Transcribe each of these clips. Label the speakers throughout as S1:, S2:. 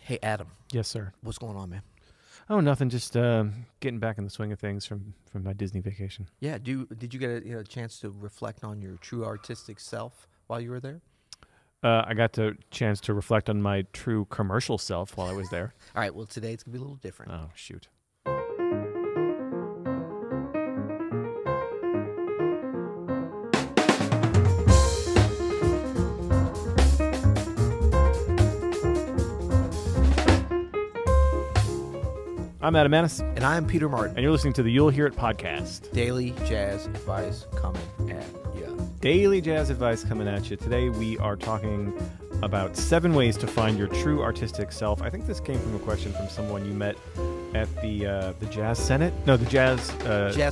S1: Hey, Adam.
S2: Yes, sir.
S1: What's going on, man?
S2: Oh, nothing. Just getting back in the swing of things from my Disney vacation.
S1: Yeah. Did you get a chance to reflect on your true artistic self while you were there?
S2: I got a chance to reflect on my true commercial self while I was there.
S1: All right. Well, today it's gonna be a little different.
S2: Oh, shoot. I'm Adam Maness,
S1: And I am Peter Martin.
S2: and you're listening to the You'll Hear It podcast.
S1: Daily jazz advice coming at you.
S2: Daily jazz advice coming at you. Today we are talking about 7 ways to find your true artistic self. I think this came from a question from someone you met at the Jazz Senate? No, the Jazz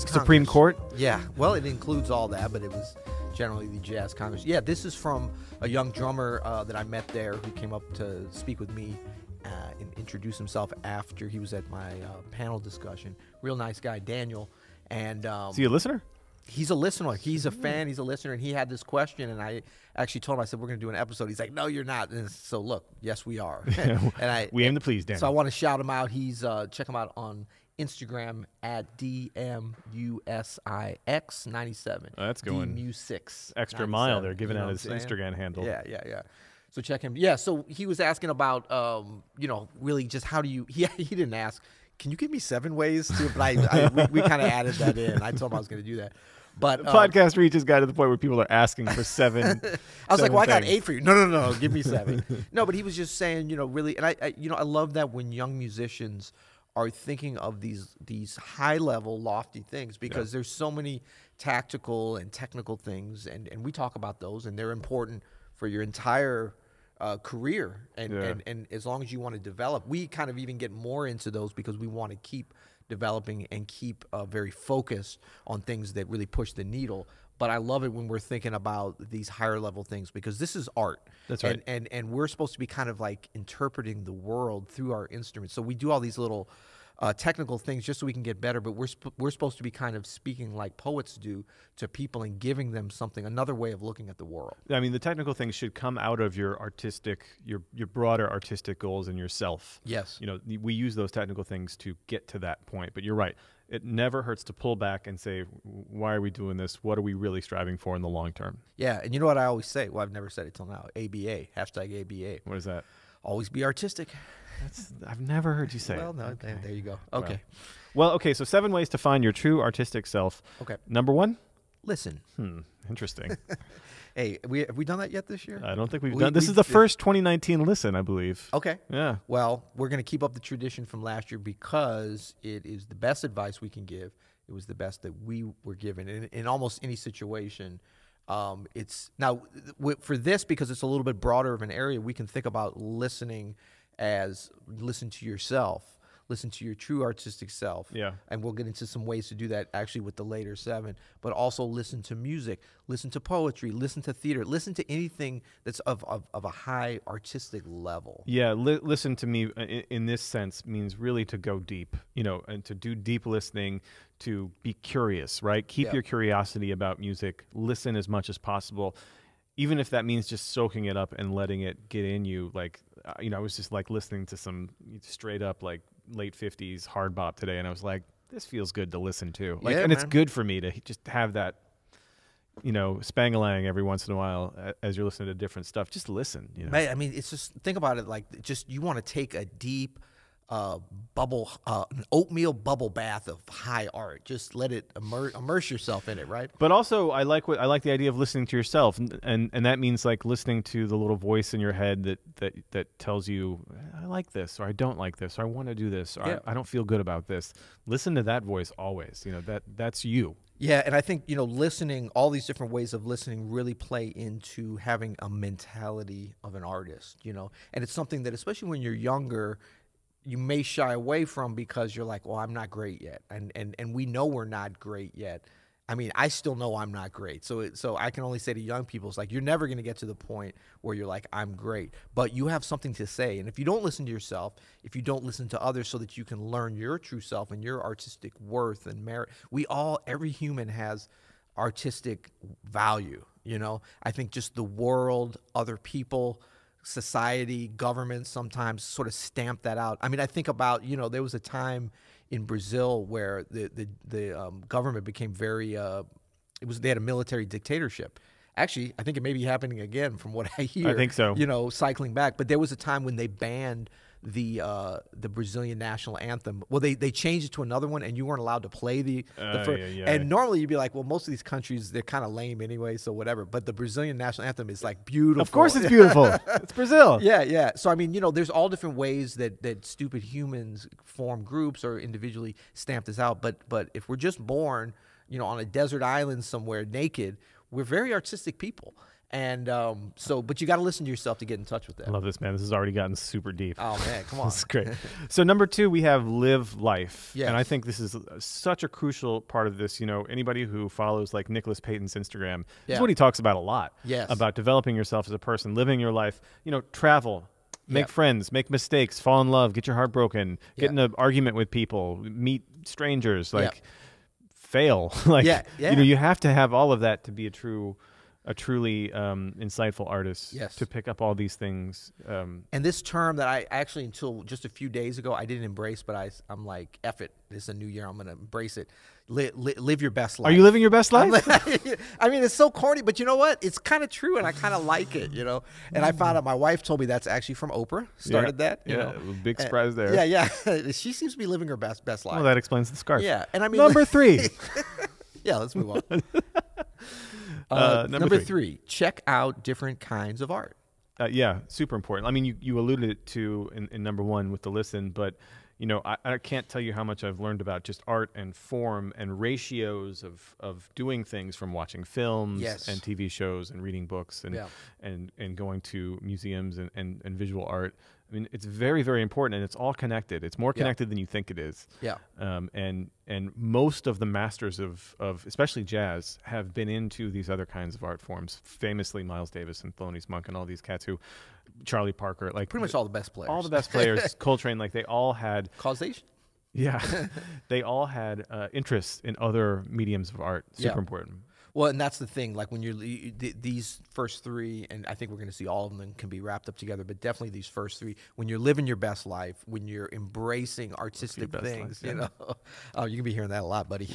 S2: Supreme
S1: Congress.
S2: Court.
S1: Yeah. Well, it includes all that, but it was generally the Jazz Congress. Yeah. This is from a young drummer that I met there who came up to speak with me. And introduce himself after he was at my panel discussion. Real nice guy, Daniel. And
S2: Is he a listener?
S1: he's a listener. He's a fan. He's a listener. And he had this question, and I actually told him, I said, we're going to do an episode. He's like, no, you're not. And so, look, yes, we are.
S2: We aim to please, Dan.
S1: So I want to shout him out. He's check him out on Instagram at DMUSIX97.
S2: Oh, that's going
S1: DMU6.
S2: extra mile there, giving out his Instagram handle.
S1: Yeah. So check him. Yeah, so he was asking about, really just how do you, he didn't ask, can you give me 7 ways to, but we kind of added that in. I told him I was going to do that. But
S2: The podcast reach has got to the point where people are asking for 7.
S1: I was like, well, I got
S2: things.
S1: 8 for you. No, give me 7. No, but he was just saying, really, and I love that when young musicians are thinking of these high level, lofty things, because there's so many tactical and technical things, and we talk about those, and they're important for your entire career, and as long as you want to develop, we kind of even get more into those because we want to keep developing and keep very focused on things that really push the needle. But I love it when we're thinking about these higher level things, because this is art.
S2: That's right.
S1: And we're supposed to be kind of like interpreting the world through our instruments. So we do all these little technical things just so we can get better, but we're supposed to be kind of speaking like poets do to people and giving them something, another way of looking at the world.
S2: I mean, the technical things should come out of your artistic, your broader artistic goals in yourself.
S1: Yes.
S2: We use those technical things to get to that point. But you're right. It never hurts to pull back and say, why are we doing this? What are we really striving for in the long term?
S1: Yeah, and you know what I always say? Well, I've never said it till now. ABA, hashtag ABA.
S2: What is that?
S1: Always be artistic.
S2: I've never heard you say
S1: Well,
S2: it.
S1: no,
S2: Okay.
S1: there you go. Okay.
S2: Well, okay, so 7 ways to find your true artistic self.
S1: Okay.
S2: Number 1?
S1: Listen.
S2: Interesting.
S1: Hey, have we done that yet this year?
S2: I don't think we've done. This is the first 2019 listen, I believe.
S1: Okay.
S2: Yeah.
S1: Well, we're going to keep up the tradition from last year because it is the best advice we can give. It was the best that we were given in almost any situation. It's now for this, because it's a little bit broader of an area, we can think about listening as listen to yourself, listen to your true artistic self.
S2: Yeah.
S1: And we'll get into some ways to do that actually with the later 7, but also listen to music, listen to poetry, listen to theater, listen to anything that's of a high artistic level.
S2: Yeah, listen to me in this sense means really to go deep, and to do deep listening, to be curious, right? Keep your curiosity about music, listen as much as possible, even if that means just soaking it up and letting it get in you. Like, I was just like listening to some straight up like late 50s hard bop today, and I was like, this feels good to listen to. Like, and it's good for me to just have that, spangalang every once in a while as you're listening to different stuff. Just listen.
S1: Man, I mean, it's just, think about it like just you want to take a deep bubble, an oatmeal bubble bath of high art. Just let it immerse yourself in it, right?
S2: But also, I like the idea of listening to yourself, and that means like listening to the little voice in your head that tells you, I like this, or I don't like this, or I want to do this, or I don't feel good about this. Listen to that voice always. That's you.
S1: Yeah, and I think, listening, all these different ways of listening really play into having a mentality of an artist, and it's something that, especially when you're younger, you may shy away from because you're like, well, I'm not great yet. And we know we're not great yet. I mean, I still know I'm not great. So I can only say to young people, it's like, you're never going to get to the point where you're like, I'm great. But you have something to say. And if you don't listen to yourself, if you don't listen to others so that you can learn your true self and your artistic worth and merit, every human has artistic value, I think just the world, other people, society, government sometimes sort of stamp that out. I mean, I think about, you know, there was a time in Brazil where the government became very they had a military dictatorship. Actually, I think it may be happening again from what I hear.
S2: I think so.
S1: You know, cycling back. But there was a time when they banned the Brazilian national anthem. Well, they changed it to another one, and you weren't allowed to play the first. And normally you'd be like, well, most of these countries, they're kind of lame anyway, so whatever. But the Brazilian national anthem is like beautiful.
S2: Of course it's beautiful. It's Brazil.
S1: Yeah, yeah. So, I mean, you know, there's all different ways that stupid humans form groups or individually stamp this out. But if we're just born, you know, on a desert island somewhere naked, we're very artistic people. And but you got to listen to yourself to get in touch with that.
S2: I love this, man. This has already gotten super deep.
S1: Oh, man, come on.
S2: This is great. So number 2, we have live life.
S1: Yes.
S2: And I think this is such a crucial part of this. You know, anybody who follows like Nicholas Payton's Instagram, this is what he talks about a lot.
S1: Yes.
S2: About developing yourself as a person, living your life, you know, travel, make friends, make mistakes, fall in love, get your heart broken, get in an argument with people, meet strangers, like fail. Like, you know, you have to have all of that to be a truly insightful artist.
S1: Yes.
S2: To pick up all these things.
S1: And this term that I actually, until just a few days ago, I didn't embrace, but I'm like, F it. This is a new year. I'm going to embrace it. Live your best life.
S2: Are you living your best life?
S1: I mean, it's so corny, but you know what? It's kind of true, and I kind of like it, you know? And I found out my wife told me that's actually from Oprah. Started that. You know?
S2: Big surprise there.
S1: Yeah. She seems to be living her best life.
S2: Well, that explains the scarf.
S1: Yeah. And I mean,
S2: number 3.
S1: Yeah, let's move on. Number 3, check out different kinds of art.
S2: Yeah, super important. I mean, you alluded to in number 1 with the listen, but you know, I can't tell you how much I've learned about just art and form and ratios of doing things, from watching films and TV shows and reading books and going to museums and visual art. I mean, it's very, very important, and it's all connected. It's more connected than you think it is.
S1: Yeah.
S2: And most of the masters of especially jazz have been into these other kinds of art forms. Famously, Miles Davis and Thelonious Monk and all these cats Charlie Parker, like
S1: pretty much all the best players.
S2: All the best players, Coltrane, like they all had
S1: causation.
S2: Yeah, they all had interests in other mediums of art. Super important.
S1: Well, and that's the thing. Like when these first 3, and I think we're going to see all of them can be wrapped up together, but definitely these first 3, when you're living your best life, when you're embracing artistic things, you know, you can be hearing that a lot, buddy.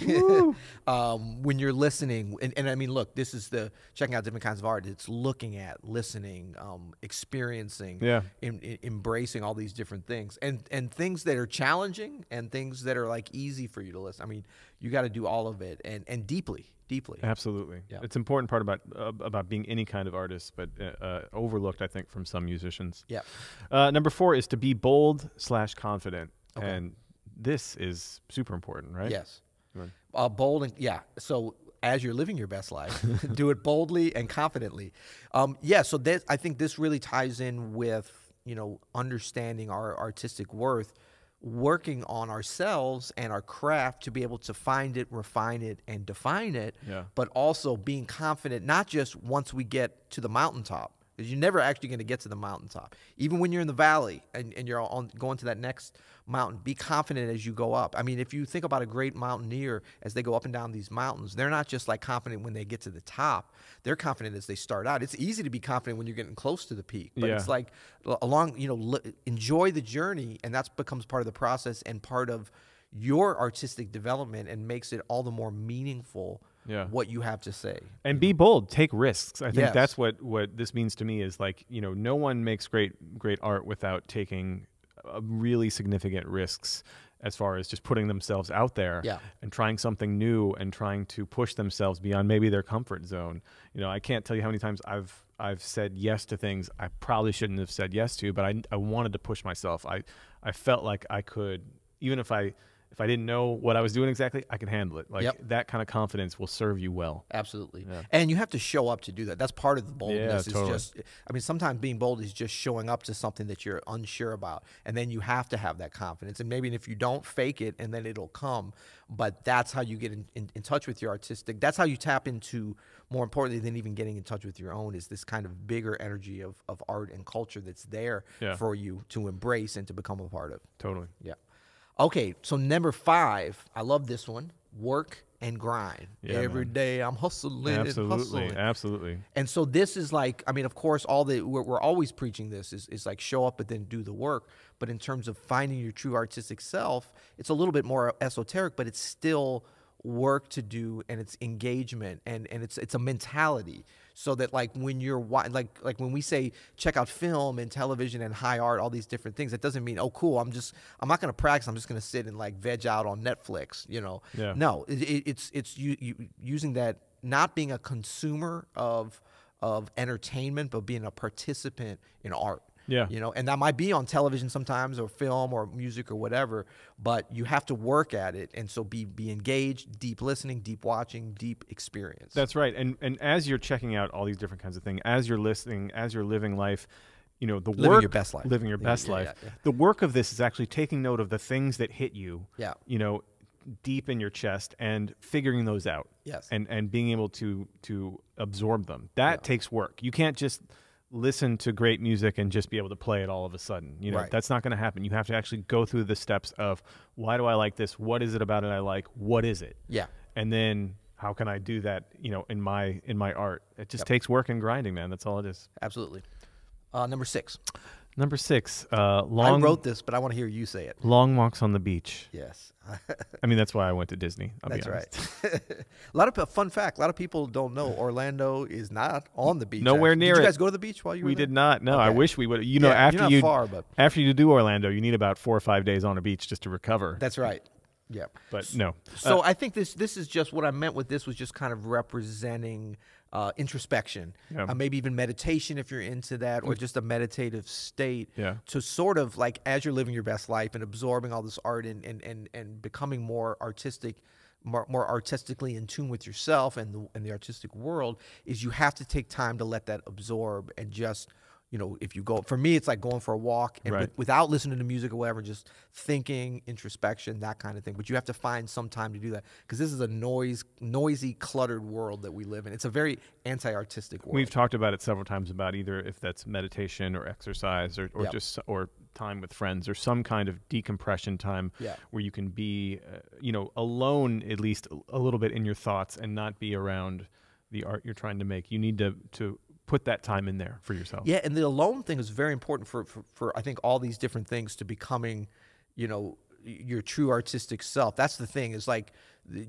S1: When you're listening, and I mean, look, this is the checking out different kinds of art. It's looking at, listening, experiencing, embracing all these different things, and things that are challenging and things that are like easy for you to listen. I mean, you got to do all of it and deeply.
S2: Absolutely. Yeah. It's an important part about being any kind of artist, but overlooked, I think, from some musicians.
S1: Yeah.
S2: Number 4 is to be bold/confident. Okay. And this is super important, right?
S1: Yes. Bold and so as you're living your best life, do it boldly and confidently. So I think this really ties in with, you know, understanding our artistic worth, working on ourselves and our craft to be able to find it, refine it, and define it, but also being confident, not just once we get to the mountaintop, because you're never actually going to get to the mountaintop. Even when you're in the valley and you're going to that next mountain, be confident as you go up. I mean, if you think about a great mountaineer as they go up and down these mountains, they're not just like confident when they get to the top. They're confident as they start out. It's easy to be confident when you're getting close to the peak, but it's like enjoy the journey, and that becomes part of the process and part of your artistic development and makes it all the more meaningful what you have to say.
S2: And be bold, take risks. I think that's what this means to me is, like, you know, no one makes great art without taking really significant risks as far as just putting themselves out there and trying something new and trying to push themselves beyond maybe their comfort zone. You know, I can't tell you how many times I've said yes to things I probably shouldn't have said yes to, but I wanted to push myself. I felt like I could, even if I didn't know what I was doing exactly, I could handle it. Like that kind of confidence will serve you well.
S1: Absolutely. Yeah. And you have to show up to do that. That's part of the boldness.
S2: Yeah, totally.
S1: I mean, sometimes being bold is just showing up to something that you're unsure about. And then you have to have that confidence. And maybe if you don't, fake it, and then it'll come. But that's how you get in touch with your artistic. That's how you tap into, more importantly than even getting in touch with your own, is this kind of bigger energy of art and culture that's there for you to embrace and to become a part of.
S2: Totally.
S1: Yeah. Okay, so number 5, I love this one. Work and grind.
S2: Yeah,
S1: Every
S2: man.
S1: day I'm hustling, hustling.
S2: Absolutely.
S1: And so this is like, I mean, of course, we're always preaching this is like show up, but then do the work. But in terms of finding your true artistic self, it's a little bit more esoteric, but it's still work to do, and it's engagement, and it's a mentality. So that like when you're like when we say check out film and television and high art, all these different things, it doesn't mean, oh cool, I'm not going to practice, I'm just going to sit and like veg out on Netflix, you know.
S2: Yeah.
S1: No, it's you using that, not being a consumer of entertainment, but being a participant in art.
S2: Yeah.
S1: You know, and that might be on television sometimes, or film or music or whatever, but you have to work at it. And so be engaged, deep listening, deep watching, deep experience.
S2: That's right. And as you're checking out all these different kinds of things, as you're listening, as you're living life, you know, the
S1: living
S2: work,
S1: your best life.
S2: Living your best life.
S1: Yeah.
S2: The work of this is actually taking note of the things that hit you,
S1: Yeah.
S2: you know, deep in your chest, and figuring those out.
S1: Yes.
S2: And being able to absorb them. That takes work. You can't just listen to great music and just be able to play it all of a sudden. You know, that's not going to happen. You have to actually go through the steps of, why do I like this? What is it about it I like? What is it?
S1: Yeah.
S2: And then how can I do that, you know, in my art? It just takes work and grinding, man. That's all it is.
S1: Absolutely. Number 6.
S2: Number 6,
S1: I wrote this, but I want to hear you say it.
S2: Long walks on the beach.
S1: Yes.
S2: I mean, that's why I went to Disney.
S1: That's right. A lot of fun fact. A lot of people don't know Orlando is not on the beach.
S2: Nowhere near it.
S1: Did you guys go to the beach while you were there?
S2: We did not. No,
S1: Okay.
S2: I wish we would. You know,
S1: you're not far, but
S2: after you do Orlando, you need about 4 or 5 days on a beach just to recover.
S1: that's right. Yeah.
S2: But no.
S1: So I think this is just what I meant with this, was just kind of representing introspection, maybe even meditation if you're into that, or just a meditative state, to sort of like, as you're living your best life and absorbing all this art and becoming more artistic, more artistically in tune with yourself and the artistic world, is you have to take time to let that absorb, and just, you know, if you go, for me, it's like going for a walk and without listening to music or whatever, just thinking, introspection, that kind of thing. But you have to find some time to do that, because this is a noisy, cluttered world that we live in. It's a very anti-artistic world.
S2: We've talked about it several times, about either if that's meditation or exercise, or just or time with friends, or some kind of decompression time where you can be, you know, alone, at least a little bit in your thoughts, and not be around the art you're trying to make. You need to put that time in there for yourself. Yeah,
S1: and the alone thing is very important for I think all these different things to becoming, you know, your true artistic self. That's the thing, is like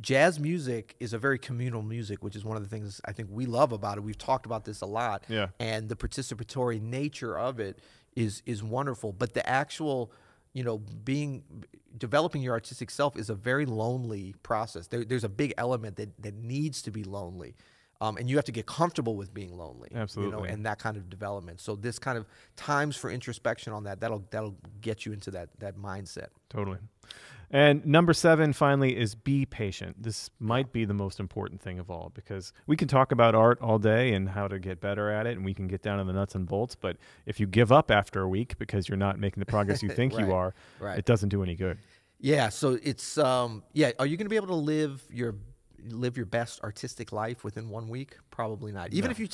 S1: jazz music is a very communal music, which is one of the things I think we love about it. We've talked about this a lot.
S2: Yeah.
S1: And the participatory nature of it is wonderful. But the actual, you know, developing your artistic self is a very lonely process. There's a big element that needs to be lonely. And you have to get comfortable with being lonely.
S2: Absolutely.
S1: You know, and that kind of development. So this kind of times for introspection on that'll get you into that mindset.
S2: Totally. And number 7, finally, is be patient. This might be the most important thing of all, because we can talk about art all day and how to get better at it, and we can get down to the nuts and bolts. But if you give up after a week because you're not making the progress you think you are, it doesn't do any good.
S1: Yeah. So it's are you going to be able to live your best artistic life within 1 week? Probably not. Even if you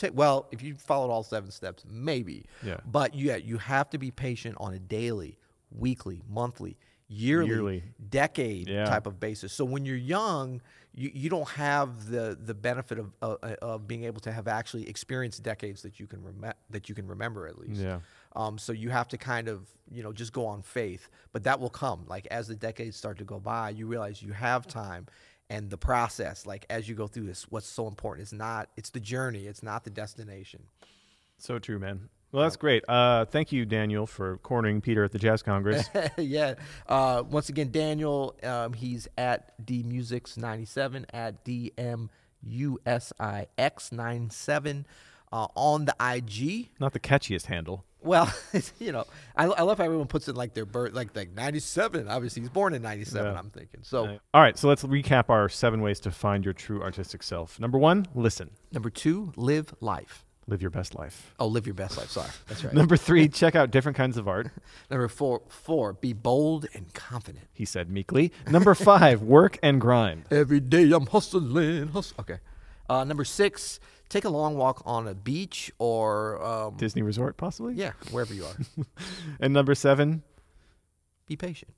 S1: if you followed all 7 steps, maybe.
S2: Yeah.
S1: But you have to be patient on a daily, weekly, monthly, yearly, decade type of basis. So when you're young, you don't have the benefit of being able to have actually experienced decades that you can remember at least.
S2: Yeah.
S1: So you have to kind of, you know, just go on faith. But that will come. Like as the decades start to go by, you realize you have time. And the process, like as you go through this, what's so important it's the journey. It's not the destination.
S2: So true, man. Well, that's great. Thank you, Daniel, for cornering Peter at the Jazz Congress.
S1: Yeah. Once again, Daniel, he's at DMusix97, at DMUSIX97 on the IG.
S2: Not the catchiest handle.
S1: Well, you know, I love how everyone puts in like their birth, like 97. Obviously, he's born in 97. I'm thinking. So,
S2: all right. So let's recap our 7 ways to find your true artistic self. Number 1, listen.
S1: Number 2, live life.
S2: Live your best life.
S1: Oh, live your best life. Sorry, that's right.
S2: Number 3, check out different kinds of art.
S1: Number 4, be bold and confident.
S2: He said meekly. Number 5, work and grind.
S1: Every day I'm hustling. Okay. Number 6. Take a long walk on a beach or
S2: Disney resort, possibly?
S1: Yeah, wherever you are.
S2: And number 7,
S1: be patient.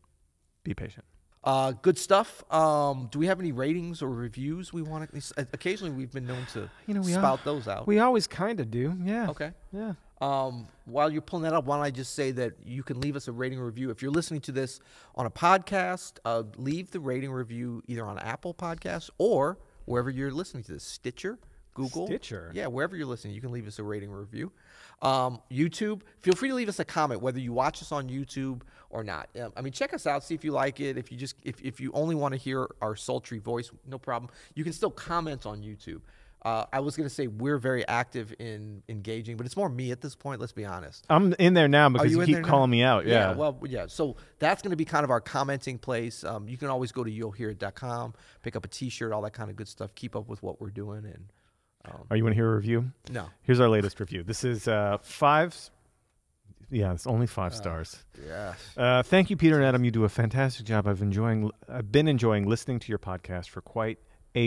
S2: Be patient.
S1: Good stuff. Do we have any ratings or reviews we want to? Occasionally, we've been known to spout those out.
S2: We always kind of do. Yeah.
S1: Okay.
S2: Yeah.
S1: While you're pulling that up, why don't I just say that you can leave us a rating or review. If you're listening to this on a podcast, leave the rating review either on Apple Podcasts or wherever you're listening to this, Stitcher, Google.
S2: Stitcher.
S1: Yeah, wherever you're listening, you can leave us a rating or review. YouTube, feel free to leave us a comment, whether you watch us on YouTube or not. I mean, check us out, see if you like it. If you only want to hear our sultry voice, no problem. You can still comment on YouTube. I was going to say we're very active in engaging, but it's more me at this point, let's be honest.
S2: I'm in there now because you keep calling me out. Yeah.
S1: Well, yeah. So that's going to be kind of our commenting place. You can always go to you'llhearit.com, pick up a T-shirt, all that kind of good stuff. Keep up with what we're doing. And
S2: you want to hear a review?
S1: No.
S2: Here's our latest review. This is 5. Yeah, it's only 5 stars.
S1: Yes.
S2: Thank you, Peter and Adam. You do a fantastic job. I've been enjoying listening to your podcast for quite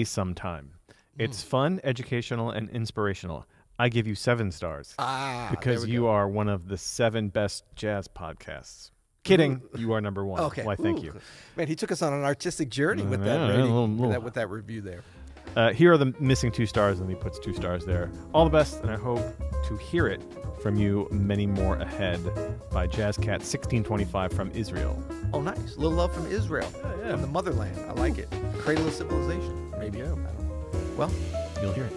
S2: some time. It's fun, educational, and inspirational. I give you 7 stars because you are one of the 7 best jazz podcasts. Kidding, you are number 1.
S1: Okay.
S2: Why, thank you.
S1: Man, he took us on an artistic journey with that rating, with that review there.
S2: Here are the missing 2 stars, and he puts 2 stars there. All the best, and I hope to hear it from you many more ahead by JazzCat1625 from Israel.
S1: Oh, nice. Little love from Israel, from the motherland. I like it. Cradle of civilization, maybe. I don't know. Well,
S2: you'll hear it.